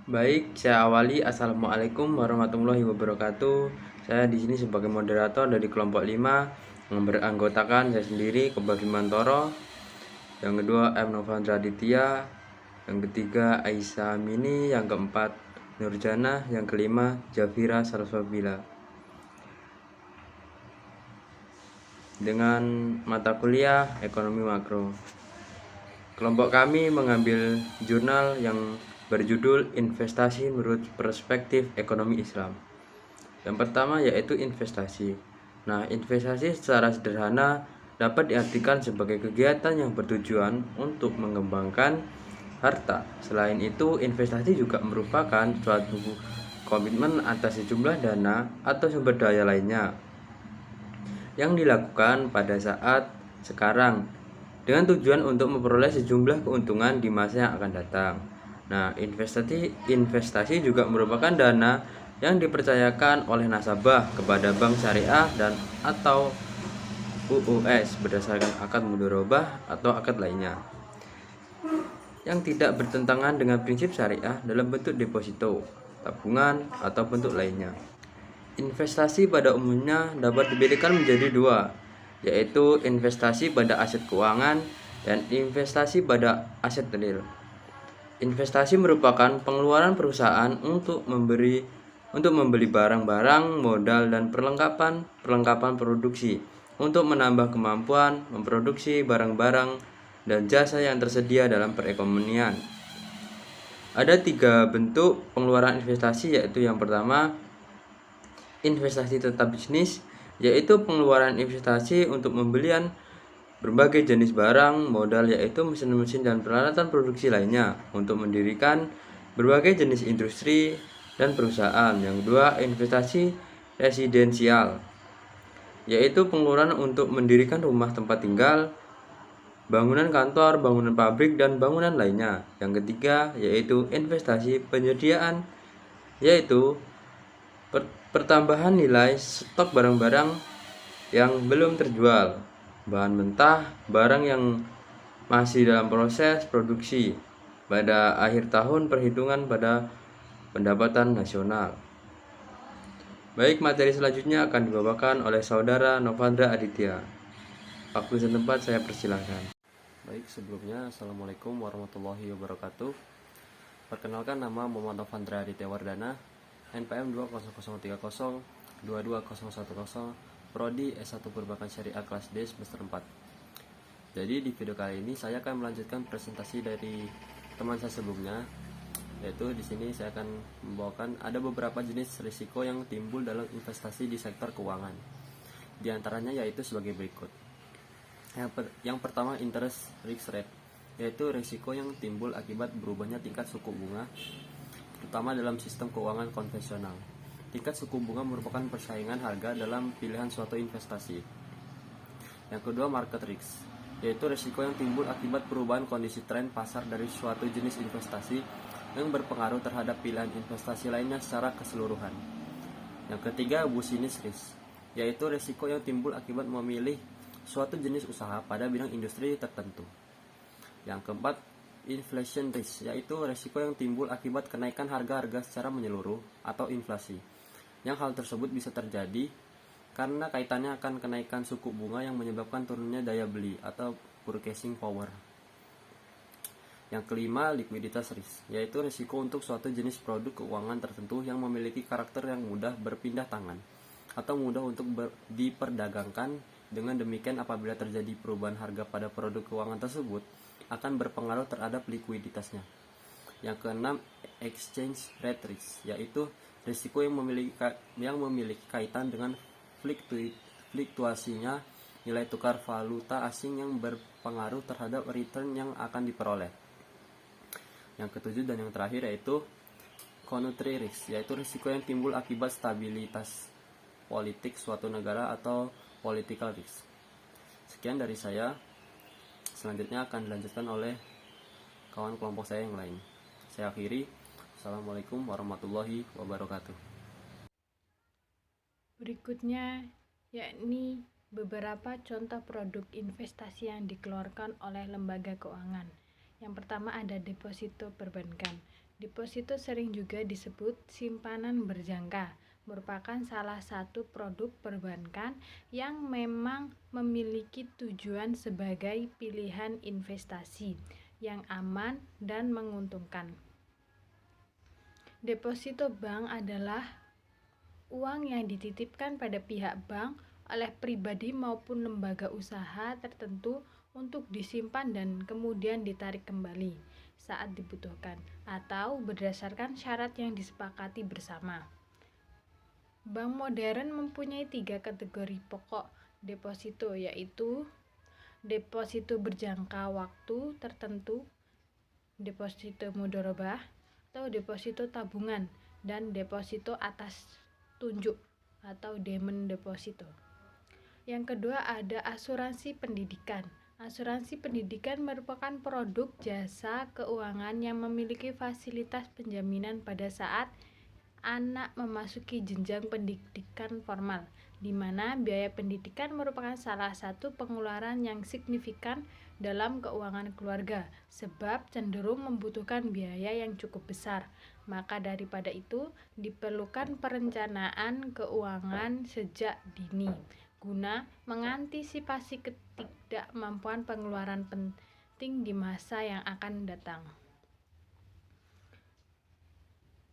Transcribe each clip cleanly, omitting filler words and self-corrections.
Baik, saya awali. Assalamualaikum warahmatullahi wabarakatuh. Saya di sini sebagai moderator dari kelompok 5 yang beranggotakan saya sendiri, Kebal Bimantoro, yang kedua M. Novandra Aditya, yang ketiga Aisyah Mini, yang keempat Nurjana, yang kelima Jafira Saraswabila. Dengan mata kuliah Ekonomi Makro. Kelompok kami mengambil jurnal yang berjudul Investasi Menurut Perspektif Ekonomi Islam. Yang pertama yaitu investasi. Nah, investasi secara sederhana dapat diartikan sebagai kegiatan yang bertujuan untuk mengembangkan harta. Selain itu, investasi juga merupakan suatu komitmen atas sejumlah dana atau sumber daya lainnya yang dilakukan pada saat sekarang dengan tujuan untuk memperoleh sejumlah keuntungan di masa yang akan datang. Nah, investasi juga merupakan dana yang dipercayakan oleh nasabah kepada bank syariah dan atau UUS berdasarkan akad mudharabah atau akad lainnya yang tidak bertentangan dengan prinsip syariah dalam bentuk deposito, tabungan, atau bentuk lainnya. Investasi pada umumnya dapat dibedakan menjadi dua, yaitu investasi pada aset keuangan dan investasi pada aset real. Investasi merupakan pengeluaran perusahaan untuk membeli barang-barang, modal, dan perlengkapan produksi untuk menambah kemampuan memproduksi barang-barang dan jasa yang tersedia dalam perekonomian. Ada 3 bentuk pengeluaran investasi, yaitu yang pertama investasi tetap bisnis, yaitu pengeluaran investasi untuk pembelian berbagai jenis barang, modal yaitu mesin-mesin dan peralatan produksi lainnya untuk mendirikan berbagai jenis industri dan perusahaan. Yang kedua, investasi residensial, yaitu pengeluaran untuk mendirikan rumah tempat tinggal, bangunan kantor, bangunan pabrik, dan bangunan lainnya. Yang ketiga, yaitu investasi penyediaan, yaitu pertambahan nilai stok barang-barang yang belum terjual, bahan mentah, barang yang masih dalam proses produksi pada akhir tahun perhitungan pada pendapatan nasional. Baik, materi selanjutnya akan dibawakan oleh saudara Novandra Aditya. Waktu dan tempat saya persilahkan. Baik, sebelumnya Assalamualaikum warahmatullahi wabarakatuh. Perkenalkan, nama Muhammad Novandra Aditya Wardana, NPM 20030 Prodi S1 Perbankan Syariah kelas D semester 4. Jadi di video kali ini saya akan melanjutkan presentasi dari teman saya sebelumnya, yaitu di sini saya akan membawakan ada beberapa jenis risiko yang timbul dalam investasi di sektor keuangan. Di antaranya yaitu sebagai berikut. Yang pertama, interest risk rate, yaitu risiko yang timbul akibat berubahnya tingkat suku bunga, terutama dalam sistem keuangan konvensional. Tingkat suku bunga merupakan persaingan harga dalam pilihan suatu investasi. Yang kedua, market risk, yaitu risiko yang timbul akibat perubahan kondisi tren pasar dari suatu jenis investasi yang berpengaruh terhadap pilihan investasi lainnya secara keseluruhan. Yang ketiga, business risk, yaitu risiko yang timbul akibat memilih suatu jenis usaha pada bidang industri tertentu. Yang keempat, inflation risk, yaitu risiko yang timbul akibat kenaikan harga-harga secara menyeluruh atau inflasi. Yang hal tersebut bisa terjadi karena kaitannya akan kenaikan suku bunga yang menyebabkan turunnya daya beli atau purchasing power. Yang kelima, likuiditas risk, yaitu risiko untuk suatu jenis produk keuangan tertentu yang memiliki karakter yang mudah berpindah tangan atau mudah untuk diperdagangkan. Dengan demikian, apabila terjadi perubahan harga pada produk keuangan tersebut, akan berpengaruh terhadap likuiditasnya. Yang keenam, exchange rate risk, yaitu risiko yang memiliki kaitan dengan fluktuasinya nilai tukar valuta asing yang berpengaruh terhadap return yang akan diperoleh. Yang ketujuh dan yang terakhir yaitu country risk, yaitu risiko yang timbul akibat stabilitas politik suatu negara atau political risk. Sekian dari saya. Selanjutnya akan dilanjutkan oleh kawan kelompok saya yang lain. Saya akhiri. Assalamualaikum warahmatullahi wabarakatuh. Berikutnya yakni beberapa contoh produk investasi yang dikeluarkan oleh lembaga keuangan. Yang pertama ada deposito perbankan. Deposito sering juga disebut simpanan berjangka, merupakan salah satu produk perbankan yang memang memiliki tujuan sebagai pilihan investasi yang aman dan menguntungkan. Deposito bank adalah uang yang dititipkan pada pihak bank oleh pribadi maupun lembaga usaha tertentu untuk disimpan dan kemudian ditarik kembali saat dibutuhkan atau berdasarkan syarat yang disepakati bersama. Bank modern mempunyai 3 kategori pokok deposito, yaitu deposito berjangka waktu tertentu, deposito mudharabah atau deposito tabungan, dan deposito atas tunjuk atau demand deposito. Yang kedua ada asuransi pendidikan. Asuransi pendidikan merupakan produk jasa keuangan yang memiliki fasilitas penjaminan pada saat anak memasuki jenjang pendidikan formal, di mana biaya pendidikan merupakan salah satu pengeluaran yang signifikan dalam keuangan keluarga, sebab cenderung membutuhkan biaya yang cukup besar. Maka daripada itu, diperlukan perencanaan keuangan sejak dini guna mengantisipasi ketidakmampuan pengeluaran penting di masa yang akan datang.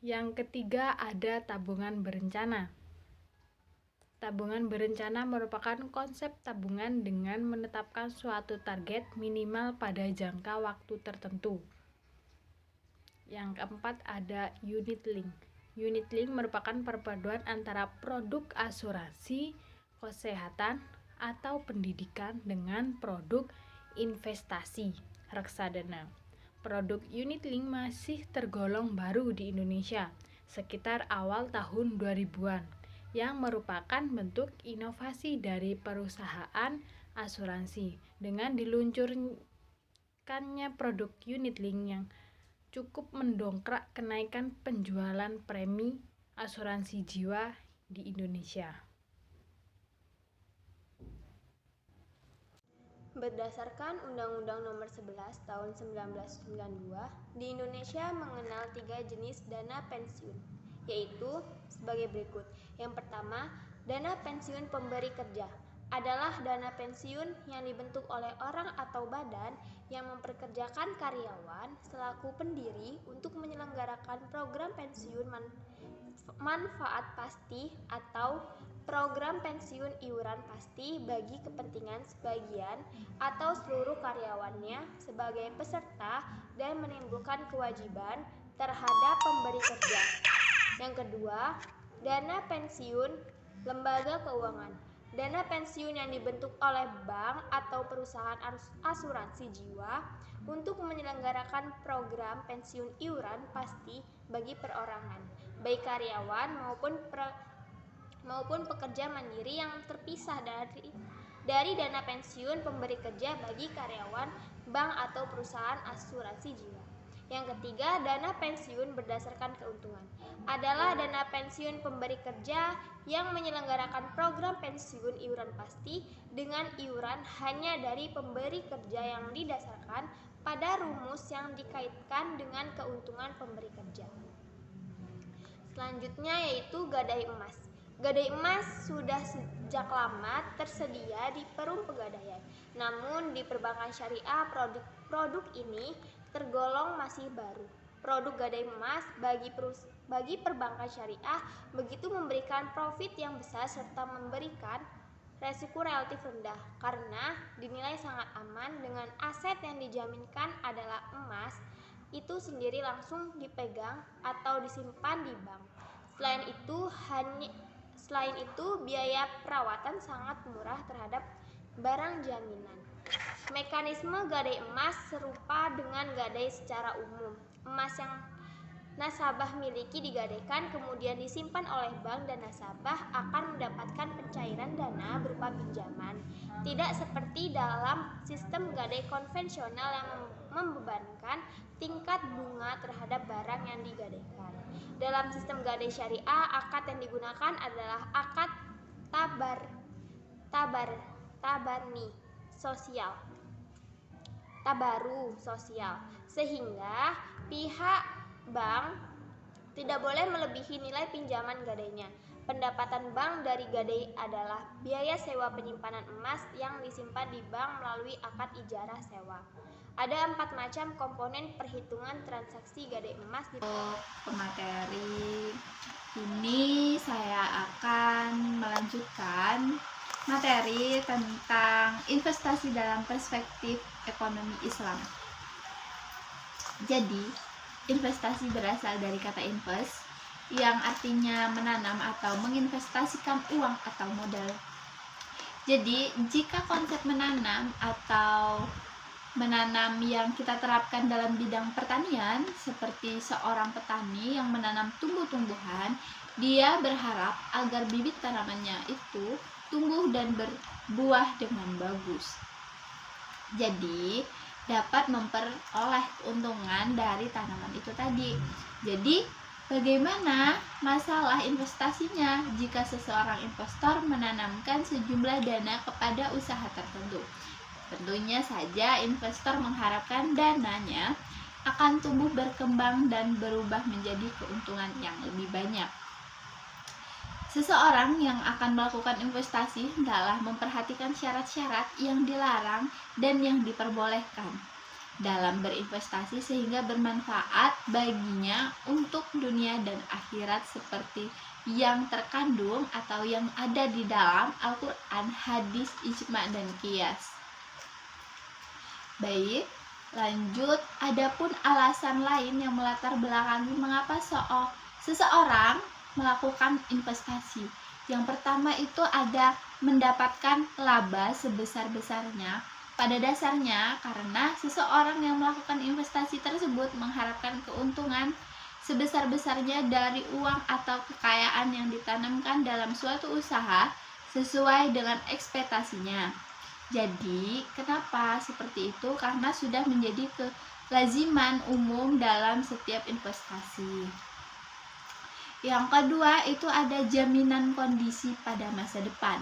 Yang ketiga ada tabungan berencana. Tabungan berencana merupakan konsep tabungan dengan menetapkan suatu target minimal pada jangka waktu tertentu. Yang keempat ada unit link. Unit link merupakan perpaduan antara produk asuransi, kesehatan, atau pendidikan dengan produk investasi reksadana. Produk unit link masih tergolong baru di Indonesia sekitar awal tahun 2000-an, yang merupakan bentuk inovasi dari perusahaan asuransi dengan diluncurkannya produk unit link yang cukup mendongkrak kenaikan penjualan premi asuransi jiwa di Indonesia. Berdasarkan Undang-Undang Nomor 11 Tahun 1992, di Indonesia mengenal 3 jenis dana pensiun, yaitu sebagai berikut. Yang pertama, dana pensiun pemberi kerja adalah dana pensiun yang dibentuk oleh orang atau badan yang memperkerjakan karyawan selaku pendiri untuk menyelenggarakan program pensiun manfaat pasti atau program pensiun iuran pasti bagi kepentingan sebagian atau seluruh karyawannya sebagai peserta dan menimbulkan kewajiban terhadap pemberi kerja. Yang kedua, dana pensiun lembaga keuangan. Dana pensiun yang dibentuk oleh bank atau perusahaan asuransi jiwa untuk menyelenggarakan program pensiun iuran pasti bagi perorangan, baik karyawan maupun pekerja mandiri yang terpisah dari dana pensiun pemberi kerja bagi karyawan bank atau perusahaan asuransi jiwa. Yang ketiga, dana pensiun berdasarkan keuntungan adalah dana pensiun pemberi kerja yang menyelenggarakan program pensiun iuran pasti dengan iuran hanya dari pemberi kerja yang didasarkan pada rumus yang dikaitkan dengan keuntungan pemberi kerja. Selanjutnya yaitu gadai emas. Gadai emas sudah sejak lama tersedia di Perum Pegadaian. Namun di perbankan syariah produk ini tergolong masih baru. Produk gadai emas bagi perbankan syariah begitu memberikan profit yang besar serta memberikan resiko relatif rendah karena dinilai sangat aman dengan aset yang dijaminkan adalah emas itu sendiri langsung dipegang atau disimpan di bank. Selain itu biaya perawatan sangat murah terhadap barang jaminan. Mekanisme gadai emas serupa dengan gadai secara umum. Emas yang nasabah miliki digadaikan kemudian disimpan oleh bank dan nasabah akan mendapatkan pencairan dana berupa pinjaman. Tidak seperti dalam sistem gadai konvensional yang membebankan tingkat bunga terhadap barang yang digadaikan. Dalam sistem gadai syariah, akad yang digunakan adalah akad tabaru sosial, sehingga pihak bank tidak boleh melebihi nilai pinjaman gadainya. Pendapatan bank dari gadai adalah biaya sewa penyimpanan emas yang disimpan di bank melalui akad ijarah sewa. Ada 4 macam komponen perhitungan transaksi gadai emas di Pemateri ini saya akan melanjutkan materi tentang investasi dalam perspektif ekonomi Islam. Jadi, investasi berasal dari kata invest yang artinya menanam atau menginvestasikan uang atau modal. Jadi, jika konsep menanam atau menanam yang kita terapkan dalam bidang pertanian, seperti seorang petani yang menanam tumbuh-tumbuhan, dia berharap agar bibit tanamannya itu tumbuh dan berbuah dengan bagus. Jadi, dapat memperoleh keuntungan dari tanaman itu tadi. Jadi, bagaimana masalah investasinya jika seseorang investor menanamkan sejumlah dana kepada usaha tertentu? Tentunya saja investor mengharapkan dananya akan tumbuh berkembang dan berubah menjadi keuntungan yang lebih banyak. Seseorang yang akan melakukan investasi hendaklah memperhatikan syarat-syarat yang dilarang dan yang diperbolehkan dalam berinvestasi sehingga bermanfaat baginya untuk dunia dan akhirat seperti yang terkandung atau yang ada di dalam Al-Quran, hadis, ijma, dan qiyas. Baik, lanjut. Adapun alasan lain yang melatar belakangi mengapa seseorang melakukan investasi. Yang pertama itu ada mendapatkan laba sebesar-besarnya. Pada dasarnya karena seseorang yang melakukan investasi tersebut mengharapkan keuntungan sebesar-besarnya dari uang atau kekayaan yang ditanamkan dalam suatu usaha sesuai dengan ekspektasinya. Jadi, kenapa seperti itu? Karena sudah menjadi kelaziman umum dalam setiap investasi. Yang kedua, itu ada jaminan kondisi pada masa depan.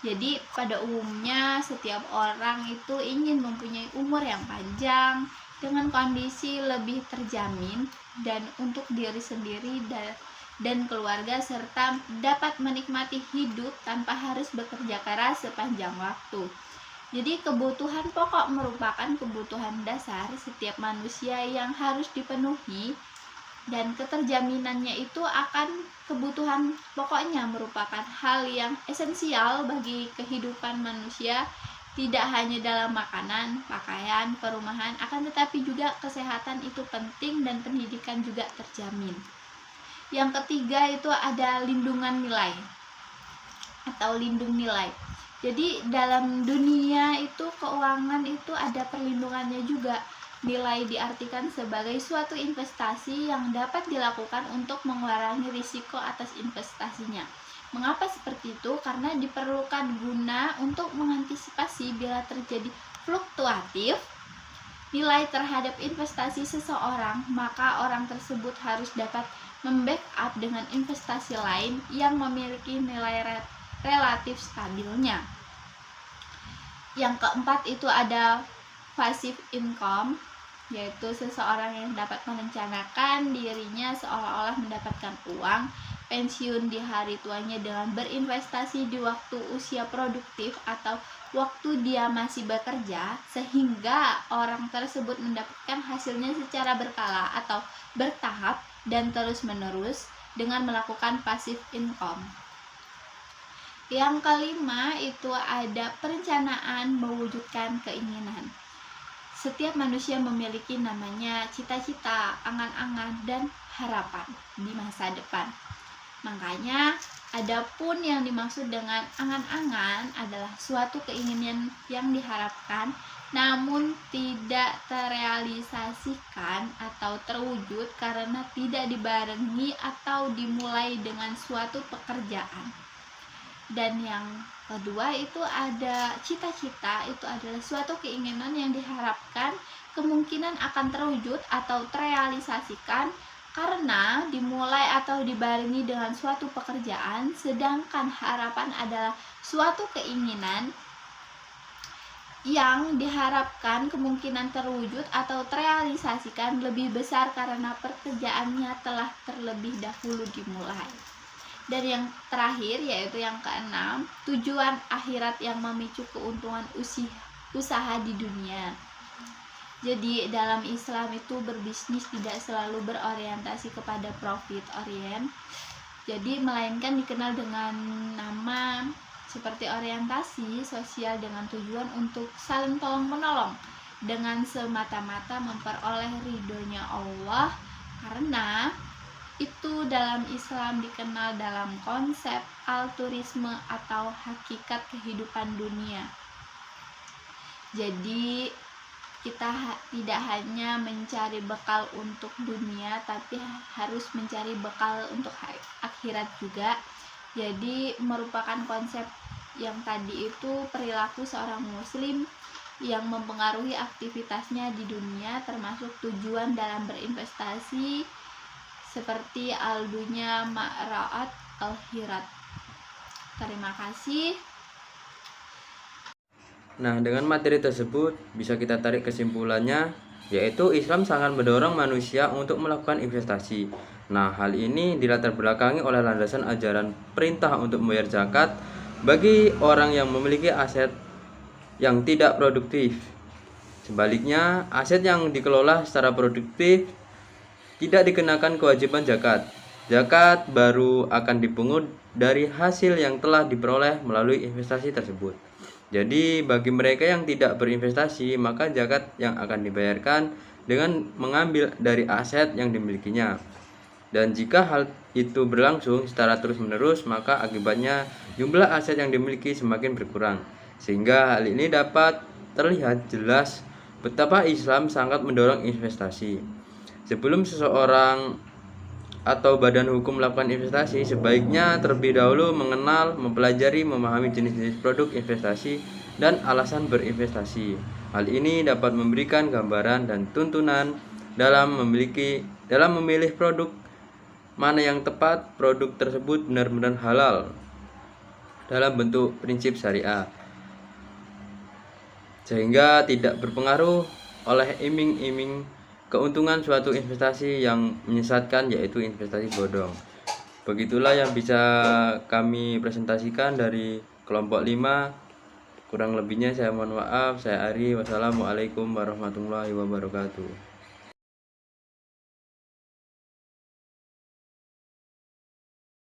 Jadi, pada umumnya setiap orang itu ingin mempunyai umur yang panjang dengan kondisi lebih terjamin dan untuk diri sendiri dan keluarga serta dapat menikmati hidup tanpa harus bekerja keras sepanjang waktu. Jadi kebutuhan pokok merupakan kebutuhan dasar setiap manusia yang harus dipenuhi dan keterjaminannya itu akan kebutuhan pokoknya merupakan hal yang esensial bagi kehidupan manusia, tidak hanya dalam makanan, pakaian, perumahan, akan tetapi juga kesehatan itu penting dan pendidikan juga terjamin. Yang ketiga itu ada lindungan nilai atau lindung nilai. Jadi dalam dunia itu keuangan itu ada perlindungannya juga. Nilai diartikan sebagai suatu investasi yang dapat dilakukan untuk mengurangi risiko atas investasinya. Mengapa seperti itu? Karena diperlukan guna untuk mengantisipasi bila terjadi fluktuatif nilai terhadap investasi seseorang, maka orang tersebut harus dapat membackup dengan investasi lain yang memiliki nilai relatif stabilnya. Yang keempat itu ada passive income, yaitu seseorang yang dapat merencanakan dirinya seolah-olah mendapatkan uang pensiun di hari tuanya dengan berinvestasi di waktu usia produktif atau waktu dia masih bekerja, sehingga orang tersebut mendapatkan hasilnya secara berkala atau bertahap dan terus-menerus dengan melakukan passive income. Yang kelima itu ada perencanaan mewujudkan keinginan. Setiap manusia memiliki namanya cita-cita, angan-angan, dan harapan di masa depan. Makanya, adapun yang dimaksud dengan angan-angan adalah suatu keinginan yang diharapkan namun tidak terrealisasikan atau terwujud karena tidak dibarengi atau dimulai dengan suatu pekerjaan. Dan yang kedua itu ada cita-cita, itu adalah suatu keinginan yang diharapkan kemungkinan akan terwujud atau terrealisasikan karena dimulai atau dibarengi dengan suatu pekerjaan, sedangkan harapan adalah suatu keinginan yang diharapkan kemungkinan terwujud atau terrealisasikan lebih besar karena pekerjaannya telah terlebih dahulu dimulai. Dan yang terakhir yaitu yang keenam, tujuan akhirat yang memicu keuntungan usaha di dunia. Jadi dalam Islam itu berbisnis tidak selalu berorientasi kepada profit orient, jadi melainkan dikenal dengan nama seperti orientasi sosial dengan tujuan untuk saling tolong menolong dengan semata-mata memperoleh ridhonya Allah, karena itu dalam Islam dikenal dalam konsep altruisme atau hakikat kehidupan dunia. Jadi kita tidak hanya mencari bekal untuk dunia, tapi harus mencari bekal untuk akhirat juga. Jadi merupakan konsep yang tadi itu perilaku seorang muslim yang mempengaruhi aktivitasnya di dunia, termasuk tujuan dalam berinvestasi seperti aldunya ma'ra'at al-hirat. Terima kasih. Nah, dengan materi tersebut bisa kita tarik kesimpulannya, yaitu Islam sangat mendorong manusia untuk melakukan investasi. Nah, hal ini dilatar belakangi oleh landasan ajaran perintah untuk membayar zakat bagi orang yang memiliki aset yang tidak produktif. Sebaliknya, aset yang dikelola secara produktif tidak dikenakan kewajiban zakat. Zakat baru akan dipungut dari hasil yang telah diperoleh melalui investasi tersebut. Jadi bagi mereka yang tidak berinvestasi, maka zakat yang akan dibayarkan dengan mengambil dari aset yang dimilikinya. Dan jika hal itu berlangsung secara terus-menerus, maka akibatnya jumlah aset yang dimiliki semakin berkurang. Sehingga hal ini dapat terlihat jelas betapa Islam sangat mendorong investasi. Sebelum seseorang atau badan hukum melakukan investasi, sebaiknya terlebih dahulu mengenal, mempelajari, memahami jenis-jenis produk investasi dan alasan berinvestasi. Hal ini dapat memberikan gambaran dan tuntunan dalam memilih produk mana yang tepat. Produk tersebut benar-benar halal dalam bentuk prinsip syariah, sehingga tidak berpengaruh oleh iming-iming keuntungan suatu investasi yang menyesatkan, yaitu investasi bodong. Begitulah yang bisa kami presentasikan dari kelompok 5. Kurang lebihnya saya mohon maaf. Saya Ari. Wassalamualaikum warahmatullahi wabarakatuh.